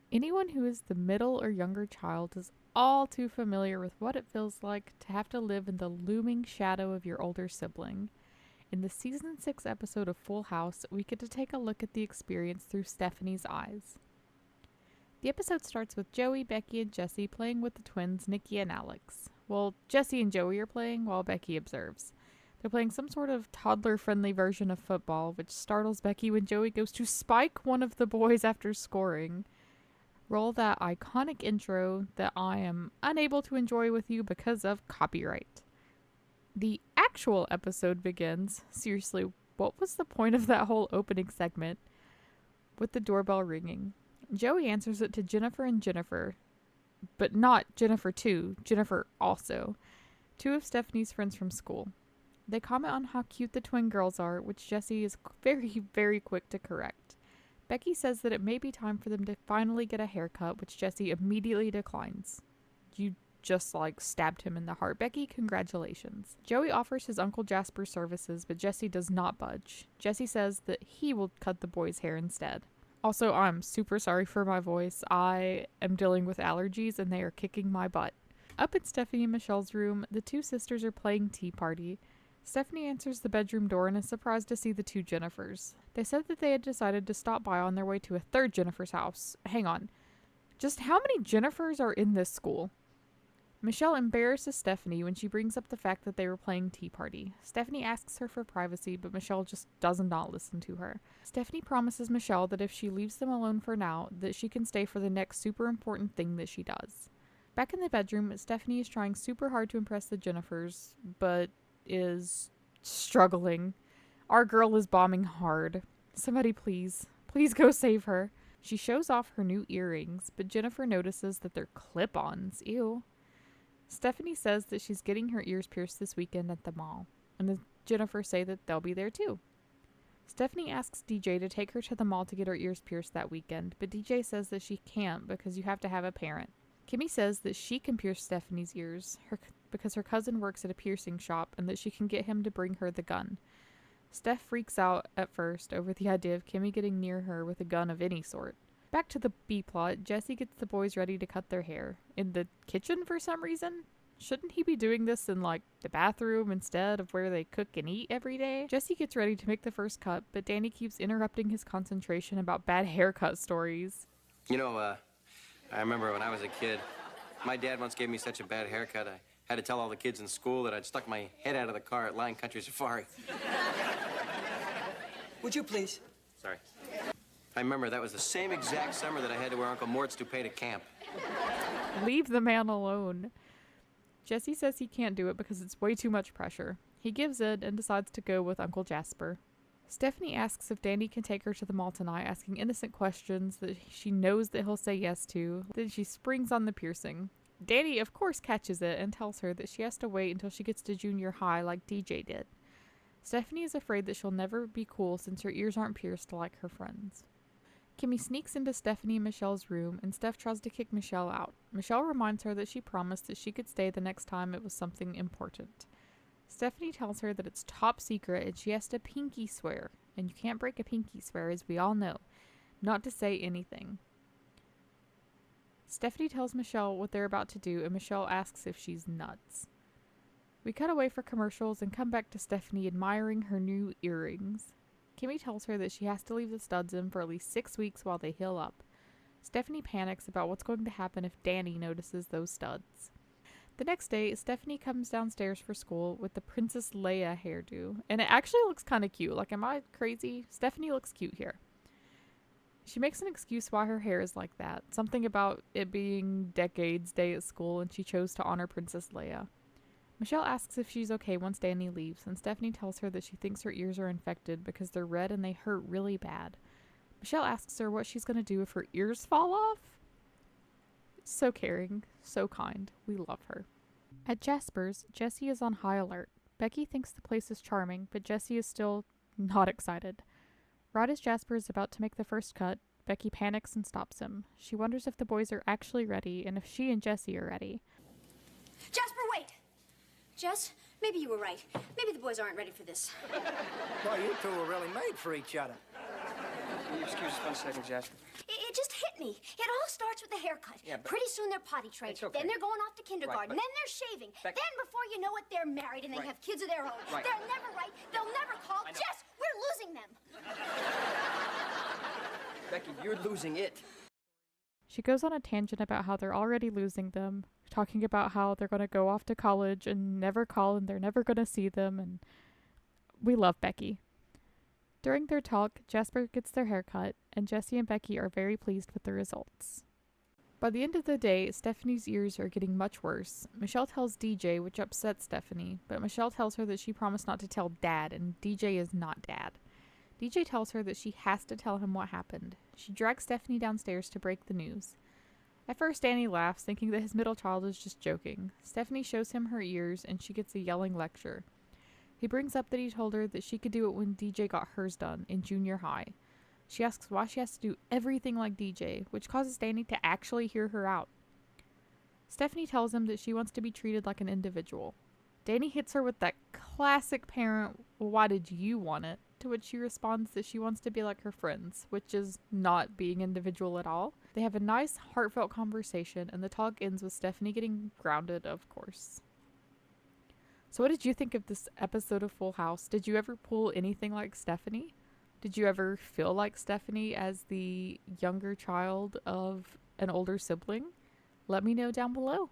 Anyone who is the middle or younger child is all too familiar with what it feels like to have to live in the looming shadow of your older sibling. In the season 6 episode of Full House, we get to take a look at the experience through Stephanie's eyes. The episode starts with Joey, Becky, and Jesse playing with the twins, Nikki and Alex. Well, Jesse and Joey are playing while Becky observes. They're playing some sort of toddler-friendly version of football, which startles Becky when Joey goes to spike one of the boys after scoring. Roll that iconic intro that I am unable to enjoy with you because of copyright. The actual episode begins. Seriously, what was the point of that whole opening segment? With the doorbell ringing. Joey answers it to Jennifer and Jennifer, but not Jennifer too, Jennifer also, two of Stephanie's friends from school. They comment on how cute the twin girls are, which Jesse is very, very quick to correct. Becky says that it may be time for them to finally get a haircut, which Jesse immediately declines. You just stabbed him in the heart. Becky, congratulations. Joey offers his Uncle Jasper services, but Jesse does not budge. Jesse says that he will cut the boys' hair instead. Also, I'm super sorry for my voice. I am dealing with allergies and they are kicking my butt. Up in Stephanie and Michelle's room, the two sisters are playing Tea Party. Stephanie answers the bedroom door and is surprised to see the two Jennifers. They said that they had decided to stop by on their way to a third Jennifer's house. Hang on. Just how many Jennifers are in this school? Michelle embarrasses Stephanie when she brings up the fact that they were playing Tea Party. Stephanie asks her for privacy, but Michelle just does not listen to her. Stephanie promises Michelle that if she leaves them alone for now, that she can stay for the next super important thing that she does. Back in the bedroom, Stephanie is trying super hard to impress the Jennifers, but is struggling. Our girl is bombing hard. Somebody please go save her. She shows off her new earrings, but Jennifer notices that they're clip-ons. Ew. Stephanie says that she's getting her ears pierced this weekend at the mall, and the Jennifer say that they'll be there too. Stephanie asks DJ to take her to the mall to get her ears pierced that weekend, but DJ says that she can't because you have to have a parent. Kimmy says that she can pierce Stephanie's ears because her cousin works at a piercing shop and that she can get him to bring her the gun. Steph freaks out at first over the idea of Kimmy getting near her with a gun of any sort. Back to the B-plot, Jesse gets the boys ready to cut their hair. In the kitchen for some reason? Shouldn't he be doing this in, the bathroom instead of where they cook and eat every day? Jesse gets ready to make the first cut, but Danny keeps interrupting his concentration about bad haircut stories. I remember when I was a kid, my dad once gave me such a bad haircut, I had to tell all the kids in school that I'd stuck my head out of the car at Lion Country Safari. Would you please? Sorry. I remember that was the same exact summer that I had to wear Uncle Mort's toupee to camp. Leave the man alone. Jesse says he can't do it because it's way too much pressure. He gives in and decides to go with Uncle Jasper. Stephanie asks if Danny can take her to the mall tonight, asking innocent questions that she knows that he'll say yes to. Then she springs on the piercing. Danny, of course, catches it and tells her that she has to wait until she gets to junior high like DJ did. Stephanie is afraid that she'll never be cool since her ears aren't pierced like her friends. Kimmy sneaks into Stephanie and Michelle's room, and Steph tries to kick Michelle out. Michelle reminds her that she promised that she could stay the next time it was something important. Stephanie tells her that it's top secret and she has to pinky swear, and you can't break a pinky swear, as we all know, not to say anything. Stephanie tells Michelle what they're about to do, and Michelle asks if she's nuts. We cut away for commercials and come back to Stephanie admiring her new earrings. Kimmy tells her that she has to leave the studs in for at least 6 weeks while they heal up. Stephanie panics about what's going to happen if Danny notices those studs. The next day, Stephanie comes downstairs for school with the Princess Leia hairdo, and it actually looks kind of cute. Am I crazy? Stephanie looks cute here. She makes an excuse why her hair is like that, something about it being Decades Day at school, and she chose to honor Princess Leia. Michelle asks if she's okay once Danny leaves, and Stephanie tells her that she thinks her ears are infected because they're red and they hurt really bad. Michelle asks her what she's going to do if her ears fall off. So caring, so kind. We love her. At Jasper's, Jessie is on high alert. Becky thinks the place is charming, but Jessie is still not excited. Right as Jasper is about to make the first cut, Becky panics and stops him. She wonders if the boys are actually ready and if she and Jessie are ready. Jasper, wait! Jess, maybe you were right. Maybe the boys aren't ready for this. Well, you two were really made for each other. Can you excuse us 1 second, Jasper? It just hit Whitney, it all starts with the haircut. Yeah, but pretty soon they're potty trained. It's okay. Then they're going off to kindergarten. Right, but- Then they're shaving. Becky- Then before you know it, they're married and they Right. have kids of their own. Right. They'll never write. They'll never call. I know. Jess, we're losing them. Becky, you're losing it. She goes on a tangent about how they're already losing them, talking about how they're going to go off to college and never call and they're never going to see them, and we love Becky. During their talk, Jasper gets their haircut, and Jesse and Becky are very pleased with the results. By the end of the day, Stephanie's ears are getting much worse. Michelle tells DJ, which upsets Stephanie, but Michelle tells her that she promised not to tell Dad, and DJ is not Dad. DJ tells her that she has to tell him what happened. She drags Stephanie downstairs to break the news. At first, Danny laughs, thinking that his middle child is just joking. Stephanie shows him her ears, and she gets a yelling lecture. He brings up that he told her that she could do it when DJ got hers done in junior high. She asks why she has to do everything like DJ, which causes Danny to actually hear her out. Stephanie tells him that she wants to be treated like an individual. Danny hits her with that classic parent, "Why did you want it?" To which she responds that she wants to be like her friends, which is not being individual at all. They have a nice, heartfelt conversation, and the talk ends with Stephanie getting grounded, of course. So what did you think of this episode of Full House? Did you ever pull anything like Stephanie? Did you ever feel like Stephanie as the younger child of an older sibling? Let me know down below.